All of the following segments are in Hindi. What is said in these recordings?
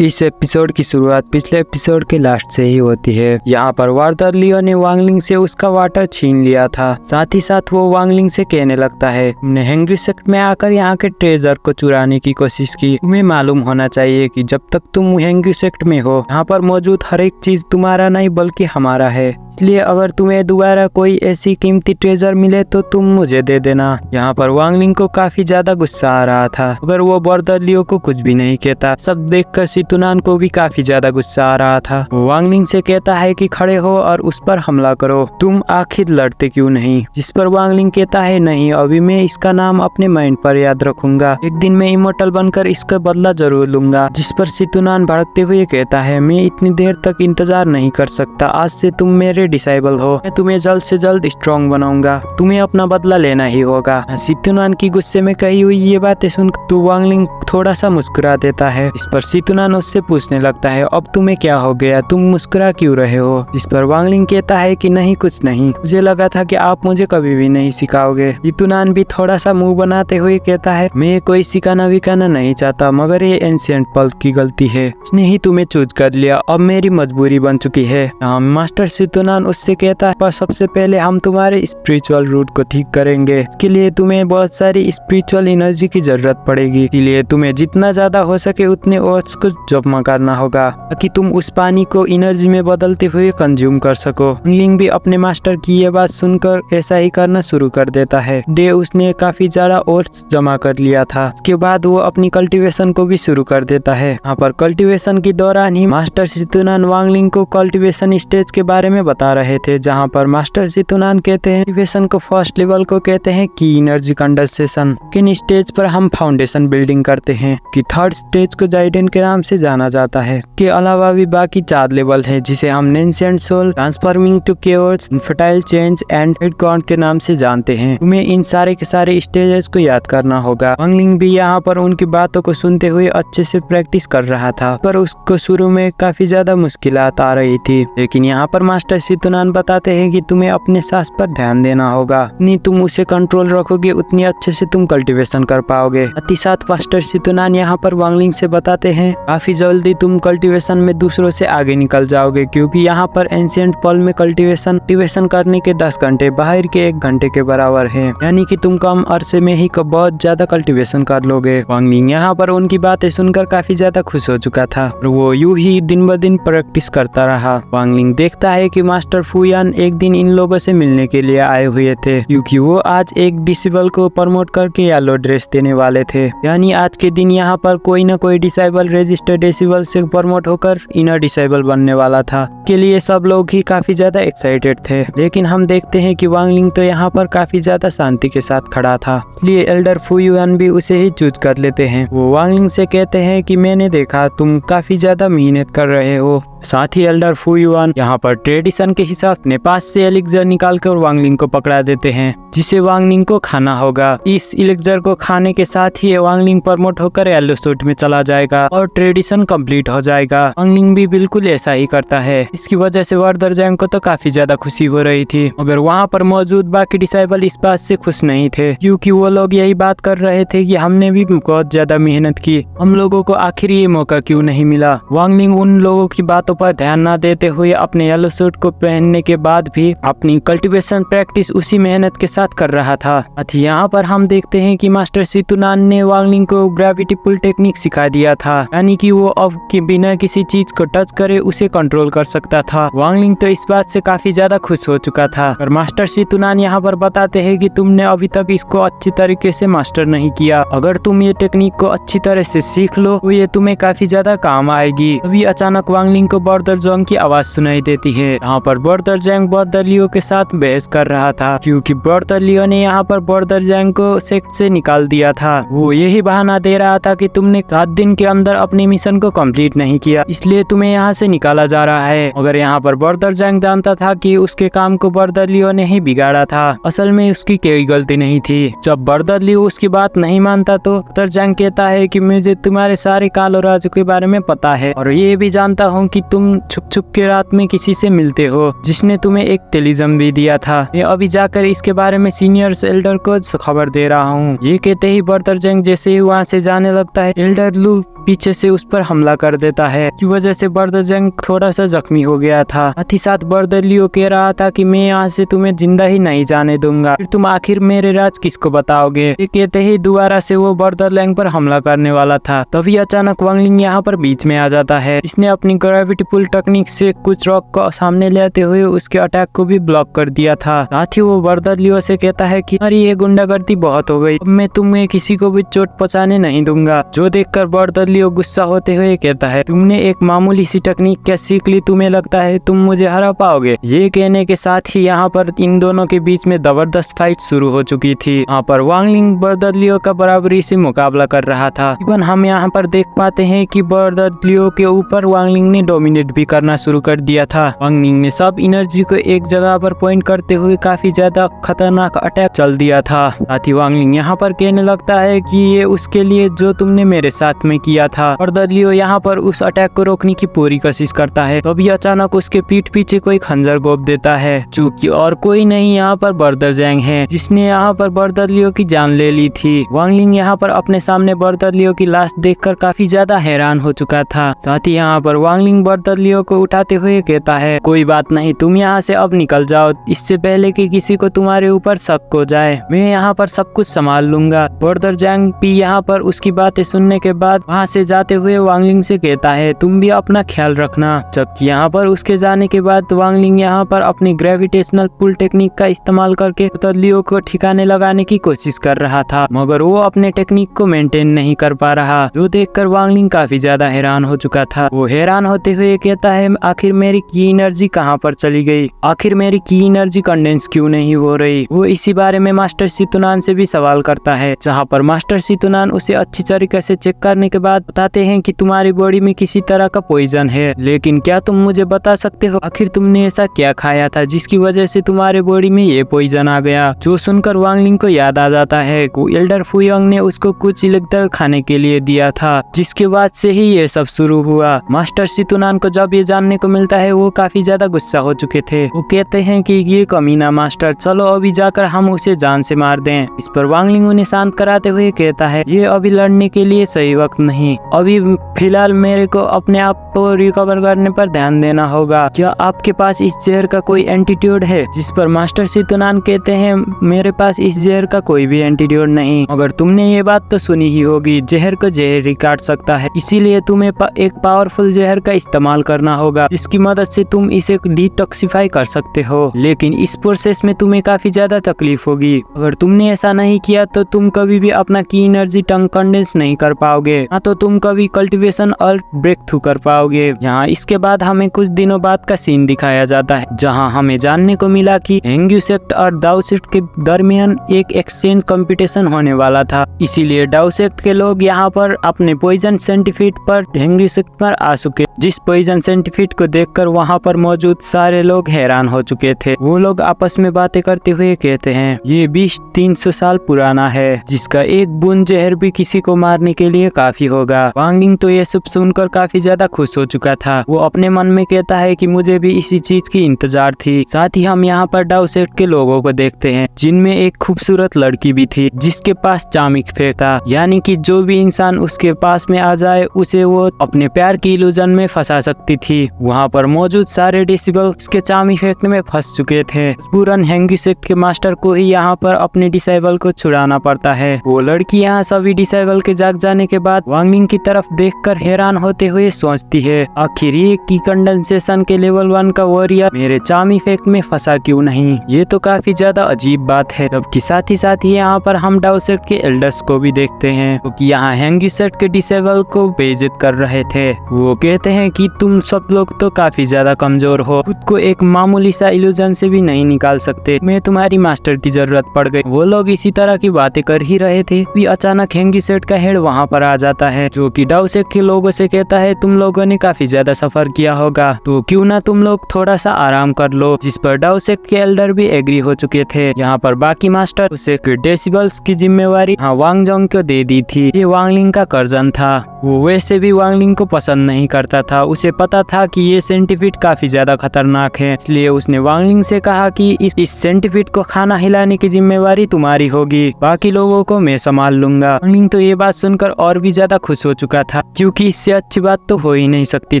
इस एपिसोड की शुरुआत पिछले एपिसोड के लास्ट से ही होती है। यहाँ पर वार्डर लियो ने वांगलिंग से उसका वाटर छीन लिया था। साथ ही साथ वो वांगलिंग से कहने लगता है, तुमने हैंग्री सेक्ट में आकर यहाँ के ट्रेजर को चुराने की कोशिश की। तुम्हें मालूम होना चाहिए कि जब तक तुम हैंग्री सेक्ट में हो, यहाँ पर मौजूद हर एक चीज तुम्हारा नहीं बल्कि हमारा है। इसलिए अगर तुम्हें दोबारा कोई ऐसी कीमती ट्रेजर मिले तो तुम मुझे दे देना। यहाँ पर वांगलिंग को काफी ज्यादा गुस्सा आ रहा था, अगर वो वार्डर लियो को कुछ भी नहीं कहता। सब देखकर सितुनान को भी काफी ज्यादा गुस्सा आ रहा था। वो वांगलिंग से कहता है कि खड़े हो और उस पर हमला करो, तुम आखिर लड़ते क्यों नहीं। जिस पर वांगलिंग कहता है, नहीं, अभी मैं इसका नाम अपने माइंड पर याद रखूंगा, एक दिन मैं इमोर्टल बनकर इसका बदला जरूर लूंगा। जिस पर सितुनान भड़कते हुए कहता है, मैं इतनी देर तक इंतजार नहीं कर सकता, आज से तुम मेरे डिसाइबल हो, मैं तुम्हें जल्द से जल्द स्ट्रॉन्ग बनाऊंगा, तुम्हें अपना बदला लेना ही होगा। सितुनान की गुस्से में कही हुई ये बातें सुनकर तो वांगलिंग थोड़ा सा मुस्कुरा देता है। इस पर सितुनान उससे पूछने लगता है, अब तुम्हें क्या हो गया, तुम मुस्कुरा क्यों रहे हो। जिस पर वांगलिंग कहता है कि नहीं, कुछ नहीं, मुझे लगा था कि आप मुझे कभी भी नहीं सिखाओगे। सितुनान भी थोड़ा सा मुंह बनाते हुए कहता है, मैं कोई सिखाना विखाना नहीं चाहता, मगर ये एंशिएंट पल्प की गलती है, उसने ही तुम्हें चूज कर लिया, अब मेरी मजबूरी बन चुकी है। मास्टर सितुनान उससे कहता है, पर सबसे पहले हम तुम्हारे स्पिरिचुअल रूट को ठीक करेंगे, इसके लिए तुम्हें बहुत सारी स्पिरिचुअल एनर्जी की जरूरत पड़ेगी, इसलिए तुम्हें जितना ज्यादा हो सके उतने ओट्स को जमा करना होगा ताकि तुम उस पानी को एनर्जी में बदलते हुए कंज्यूम कर सको। लिंग भी अपने मास्टर की ये बात सुनकर ऐसा ही करना शुरू कर देता है। डे उसने काफी ज्यादा ओट्स जमा कर लिया था। इसके बाद वो अपनी कल्टीवेशन को भी शुरू कर देता है। यहाँ पर कल्टीवेशन के दौरान ही मास्टर सितुनान वांगलिंग को कल्टीवेशन स्टेज के बारे में बता रहे थे, जहाँ पर मास्टर सितुनान कहते हैं कल्टीवेशन को फर्स्ट लेवल को कहते हैं की एनर्जी कंडेंसेशन, किन स्टेज पर हम फाउंडेशन बिल्डिंग करते हैं, कि थर्ड स्टेज को जाइडेन के नाम से जाना जाता है। के अलावा भी बाकी 4 लेवल है, जिसे हम nascent soul, transforming to chaos, infertile change and head god के नाम से जानते हैं। तुम्हें इन सारे के सारे स्टेजेस को याद करना होगा। वांगलिंग भी यहाँ पर उनकी बातों को सुनते हुए अच्छे से प्रैक्टिस कर रहा था, पर उसको शुरू में काफी ज्यादा मुश्किलात आ रही थी। लेकिन यहाँ पर मास्टर सितुनान बताते हैं कि तुम्हें अपने सांस पर ध्यान देना होगा, नहीं तुम उसे कंट्रोल रखोगे उतनी अच्छे से तुम कल्टीवेशन कर पाओगे। साथ ही साथ मास्टर सितुनान यहाँ पर वांगलिंग से बताते हैं, काफी जल्दी तुम कल्टीवेशन में दूसरों से आगे निकल जाओगे, क्योंकि यहाँ पर एंशिएंट पल में कल्टीवेशन करने के 10 घंटे बाहर के 1 घंटे के बराबर है, यानी कि तुम कम अरसे में ही बहुत ज्यादा कल्टीवेशन कर लोगे। वांगलिंग यहाँ पर उनकी बातें सुनकर काफी ज्यादा खुश हो चुका था और वो यूं ही दिन ब दिन प्रैक्टिस करता रहा। वांगलिंग देखता है कि मास्टर फुयान एक दिन इन लोगों से मिलने के लिए आए हुए थे, क्योंकि वो आज एक डिसेबल को प्रमोट करके येलो ड्रेस देने वाले थे, यानी आज के दिन यहाँ पर कोई न कोई डिसेबल रजिस्टर्ड डिसेबल से प्रमोट होकर इनर डिसेबल बनने वाला था। के लिए सब लोग ही काफी ज्यादा एक्साइटेड थे। लेकिन हम देखते हैं कि वांगलिंग तो यहाँ पर काफी ज्यादा शांति के साथ खड़ा था, इसलिए एल्डर फुयान भी उसे ही चूज कर लेते हैं। वो वांगलिंग से कहते हैं कि मैंने देखा तुम काफी ज्यादा मेहनत कर रहे हो। साथ ही एल्डर फुयान यहाँ पर ट्रेडिशन के हिसाब अपने पास से एलिक्सर निकालकर वांगलिंग को पकड़ा देते हैं, जिसे वांगलिंग को खाना होगा। इस एलिक्सर को खाने के साथ ही वांगलिंग प्रमोट होकर येलो सूट में चला जाएगा और ट्रेडिशन कंप्लीट हो जाएगा। वांगलिंग भी बिल्कुल ऐसा ही करता है। इसकी वजह से वार्डर जैंग को तो काफी ज्यादा खुशी हो रही थी, मगर वहाँ पर मौजूद बाकी डिसाइबल इस बात से खुश नहीं थे, क्योंकि वो लोग यही बात कर रहे थे कि हमने भी बहुत ज्यादा मेहनत की, हम लोगों को आखिर ये मौका क्यों नहीं मिला। वांगलिंग उन लोगों की बातों पर ध्यान न देते हुए अपने येलो सूट को पहनने के बाद भी अपनी कल्टीवेशन प्रैक्टिस उसी मेहनत के साथ कर रहा था। यहाँ पर हम देखते हैं कि मास्टर सितुनान ने वांगलिंग को ग्रेविटी पुल टेक्निक सिखा दिया था, यानी कि वो अब के बिना किसी चीज को टच करे उसे कंट्रोल कर सकता था। वांगलिंग तो इस बात से काफी ज्यादा खुश हो चुका था, और मास्टर सितुनान यहाँ पर बताते हैं कि तुमने अभी तक इसको अच्छी तरीके से मास्टर नहीं किया, अगर तुम ये टेक्निक को अच्छी तरह से सीख लो तो ये तुम्हें काफी ज्यादा काम आएगी। अभी अचानक वांगलिंग को वार्डर जैंग की आवाज सुनाई देती है। यहाँ पर वार्डर जैंग वार्डर लियो के साथ बहस कर रहा था, क्योंकि वार्डर लियो ने यहाँ पर वार्डर जैंग को सेक्ट से निकाल दिया था। वो यही बहाना दे रहा था कि तुमने 7 दिन के अंदर अपने मिशन को कंप्लीट नहीं किया, इसलिए तुम्हें यहाँ से निकाला जा रहा है। मगर यहाँ पर वार्डर जैंग जानता था कि उसके काम को वार्डर लियो ने ही बिगाड़ा था, असल में उसकी कोई गलती नहीं थी। जब वार्डर लियो उसकी बात नहीं मानता तो वार्डर जैंग कहता है कि मुझे तुम्हारे सारे कालो राज के बारे में पता है, और ये भी जानता हूँ कि तुम छुप छुप के रात में किसी से मिलते हो जिसने तुम्हें एक टेलीजम भी दिया था। मैं अभी जाकर इसके बारे में सीनियर एल्डर को खबर दे रहा हूँ। ये कहते ही बर्दर जंग जैसे ही वहाँ से जाने लगता है, एल्डर लू पीछे से उस पर हमला कर देता है, की वजह से बर्दर जंग थोड़ा सा जख्मी हो गया था। साथ ही साथ बर्दर लियो कह रहा था कि मैं यहाँ से तुम्हें जिंदा ही नहीं जाने दूंगा, फिर तुम आखिर मेरे राज किसको बताओगे। ये कहते ही दोबारा से वो बर्दर लैंग पर हमला करने वाला था। तभी अचानक वांगलिंग यहाँ पर बीच में आ जाता है। इसने अपनी ग्रेविटी पुल टेक्निक से कुछ रॉक को सामने लेते हुए उसके अटैक को भी ब्लॉक कर दिया था। साथ ही वो बर्दर लियो से कहता है कि अरे ये गुंडागर्दी बहुत हो गई, अब मैं तुम्हें किसी को भी चोट पहुंचाने नहीं दूंगा। जो देखकर बर्दर लियो गुस्सा होते हुए कहता है, तुमने एक मामूली सी टेक्निक क्या सीख ली, तुम्हें लगता है तुम मुझे हरा पाओगे। ये कहने के साथ ही यहाँ पर इन दोनों के बीच में जबरदस्त फाइट शुरू हो चुकी थी। यहाँ पर वांगलिंग बर्दर लियो का बराबरी से मुकाबला कर रहा था। इवन हम यहाँ पर देख पाते हैं कि बर्दर लियो के ऊपर वांगलिंग ने डोमिनेट भी करना शुरू कर दिया था। वांगलिंग ने सब एनर्जी को एक जगह पर पॉइंट करते हुए काफी ज्यादा खतरनाक अटैक चल दिया था। साथ ही वांगलिंग यहाँ पर कहने लगता है कि ये उसके लिए जो तुमने मेरे साथ में किया था। बर्दर लियो यहाँ पर उस अटैक को रोकने की पूरी कोशिश करता है, तभी अचानक उसके पीठ पीछे कोई खंजर गोप देता है, जो कि और कोई नहीं यहाँ पर बर्दर जैंग है, जिसने यहाँ पर बर्दर लियो की जान ले ली थी। वांगलिंग यहाँ पर अपने सामने बर्दर लियो की लाश देखकर काफी ज्यादा हैरान हो चुका था। साथ ही यहाँ पर वांगलिंग बर्दर लियो को उठाते हुए कहता है, कोई बात नहीं, तुम यहाँ से अब निकल जाओ, इससे पहले कि किसी को तुम्हारे ऊपर शक हो जाए। मैं यहाँ पर सब कुछ संभाल लूंगा। बर्दर जैंग भी यहाँ पर उसकी बातें सुनने के बाद वहाँ से जाते हुए वांगलिंग से कहता है, तुम भी अपना ख्याल रखना। जबकि यहाँ पर उसके जाने के बाद वांगलिंग यहाँ पर अपनी ग्रेविटेशनल पुल टेक्निक का इस्तेमाल करके बर्दर लियो को ठिकाने लगाने की कोशिश कर रहा था, मगर वो अपने टेक्निक को मेंटेन नहीं कर पा रहा, जो देखकर वांगलिंग काफी ज्यादा हैरान हो चुका था। वो हैरान होते हुए कहता है, आखिर मेरी की एनर्जी कहाँ पर चली गई, आखिर मेरी की एनर्जी कंडेंस क्यों नहीं हो रही। वो इसी बारे में मास्टर सितुनान से भी सवाल करता है, जहाँ पर मास्टर सितुनान उसे अच्छी तरीके से चेक करने के बाद बताते हैं कि तुम्हारी बॉडी में किसी तरह का पॉइजन है, लेकिन क्या तुम मुझे बता सकते हो आखिर तुमने ऐसा क्या खाया था जिसकी वजह से तुम्हारे बॉडी में ये पॉइजन आ गया। जो सुनकर वांगलिंग को याद आ जाता है एल्डर फुयोंग ने उसको कुछ इलेक्टर खाने के लिए दिया था, जिसके बाद से ही ये सब शुरू हुआ। मास्टर सितुनान को जब ये जानने को मिलता है वो काफी ज्यादा गुस्सा हो चुके थे। वो कहते हैं कि ये कमीना मास्टर, चलो अभी जाकर हम उसे जान से मार दें। इस पर वांगलिंग उन्हें शांत कराते हुए कहता है, ये अभी लड़ने के लिए सही वक्त नहीं, अभी फिलहाल मेरे को अपने आप को रिकवर करने पर ध्यान देना होगा। क्या आपके पास इस जहर का कोई एंटीट्यूड है। जिस पर मास्टर सितुनान कहते हैं, मेरे पास इस जहर का कोई भी एंटीट्यूड नहीं, मगर तुमने ये बात तो सुनी ही होगी, जहर को जहर ही काट सकता है, इसीलिए तुम्हें एक पावरफुल जहर का इस्तेमाल करना होगा, जिसकी मदद से तुम इसे डिटॉक्सिफाई कर सकते हो। लेकिन इस प्रोसेस में तुम्हें काफी ज्यादा तकलीफ होगी। अगर तुमने ऐसा नहीं किया तो तुम कभी भी अपना की एनर्जी टंग कंडेंस नहीं कर पाओगे, ना तो तुम कभी कल्टीवेशन और ब्रेक थ्रू कर पाओगे। यहाँ इसके बाद हमें कुछ दिनों बाद का सीन दिखाया जाता है, जहाँ हमें जानने को मिला कि हेंग्यू सेक्ट और दाओ सेक्ट के दरमियान एक एक्सचेंज कंपटीशन होने वाला था। इसीलिए दाओ सेक्ट के लोग यहाँ पर अपने पॉइजन सेंटिफिट पर हेंग्यू सेक्ट पर आ चुके, जिस पॉइजन सेंटिफिट को देखकर वहाँ पर मौजूद सारे लोग हैरान हो चुके थे। वो लोग आपस में बातें करते हुए कहते हैं, ये 20-300 साल पुराना है, जिसका एक बूंद जहर भी किसी को मारने के लिए काफी होगा। वांगलिंग तो ये सब सुनकर काफी ज्यादा खुश हो चुका था। वो अपने मन में कहता है कि मुझे भी इसी चीज की इंतजार थी। साथ ही हम यहाँ पर दाओ सेक्ट के लोगों को देखते हैं, जिनमें एक खूबसूरत लड़की भी थी, जिसके पास चामिक फेक था, यानी कि जो भी इंसान उसके पास में आ जाए उसे वो अपने प्यार की इल्यूजन में फंसा सकती थी। वहाँ पर मौजूद सारे डिसेबल उसके चामिक फेक में फंस चुके थे। पूरन हेंग्यू सेक्ट के मास्टर को ही यहाँ पर अपने डिसेबल को छुड़ाना पड़ता है। वो लड़की यहाँ सभी डिसेबल के जाग जाने के बाद वांगलिंग की तरफ देखकर हैरान होते हुए सोचती है, आखिर ये की कंडेंसेशन के लेवल 1 का वॉरियर मेरे चार्म इफेक्ट में फंसा क्यों नहीं। ये तो काफी ज्यादा अजीब बात है। जबकि साथ ही यहाँ पर हम दाओ सेक्ट के एल्डर्स को भी देखते हैं, क्योंकि यहाँ हेंग्यू सेक्ट के डिसेबल को बेइज्जत कर रहे थे। वो कहते हैं कि तुम सब लोग तो काफी ज्यादा कमजोर हो, खुद को एक मामूली सा इल्यूजन से भी नहीं निकाल सकते, मैं तुम्हारी मास्टर की जरूरत पड़ गई। वो लोग इसी तरह की बातें कर ही रहे थे कि अचानक हेंग्यू सेक्ट का हेड वहाँ पर आ जाता है, जो कि दाओ सेक्ट के लोगों से कहता है, तुम लोगों ने काफी ज्यादा सफर किया होगा, तो क्यों ना तुम लोग थोड़ा सा आराम कर लो। जिस पर दाओ सेक्ट के एल्डर भी एग्री हो चुके थे। यहाँ पर बाकी मास्टर उसे डेसिबल्स की जिम्मेवारी वांगजोंग को दे दी थी। ये वांगलिंग का कर्जन था। वो वैसे भी वांगलिंग को पसंद नहीं करता था, उसे पता था कि ये सेंटीफिड काफी ज्यादा खतरनाक है, इसलिए उसने वांगलिंग से कहा कि इस सेंटीफिड को खाना खिलाने की जिम्मेवारी तुम्हारी होगी, बाकी लोगों को मैं संभाल लूंगा। वांगलिंग तो ये बात सुनकर और भी ज्यादा खुश हो चुका था, क्योंकि इससे अच्छी बात तो हो ही नहीं सकती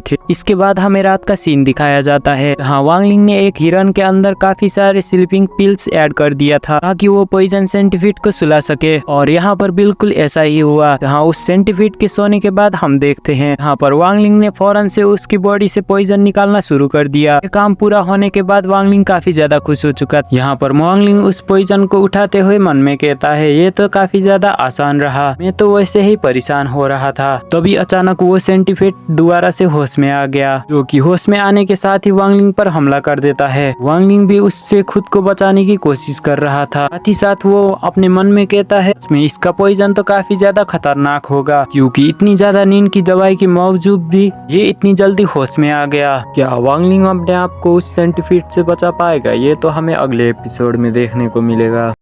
थी। इसके बाद हमें रात का सीन दिखाया जाता है। हाँ, वांगलिंग ने एक हिरन के अंदर काफी सारे स्लीपिंग पिल्स ऐड कर दिया था ताकि वो पॉइजन सेंटीफिड को सुला सके, और यहाँ पर बिल्कुल ऐसा ही हुआ। जहाँ उस सेंटीफिड के सोने के बाद हम देखते हैं यहाँ पर वांगलिंग ने फौरन से उसकी बॉडी से पॉइजन निकालना शुरू कर दिया। ये काम पूरा होने के बाद वांगलिंग काफी ज्यादा खुश हो चुका था। यहाँ पर वांगलिंग उस पॉइजन को उठाते हुए मन में कहता है, ये तो काफी ज्यादा आसान रहा, मैं तो वैसे ही परेशान हो रहा था। तभी अचानक वो सेंटीफिड दोबारा से होश में आ गया, जो कि होश में आने के साथ ही वांगलिंग पर हमला कर देता है। वांगलिंग भी उससे खुद को बचाने की कोशिश कर रहा था। साथ ही साथ वो अपने मन में कहता है, इसमें इसका पॉइजन तो काफी ज्यादा खतरनाक होगा, क्योंकि इतनी ज्यादा नींद की दवाई के बावजूद भी ये इतनी जल्दी होश में आ गया। क्या वांगलिंग अपने आप को उस सेंटीफिड से बचा पाएगा? ये तो हमें अगले एपिसोड में देखने को मिलेगा।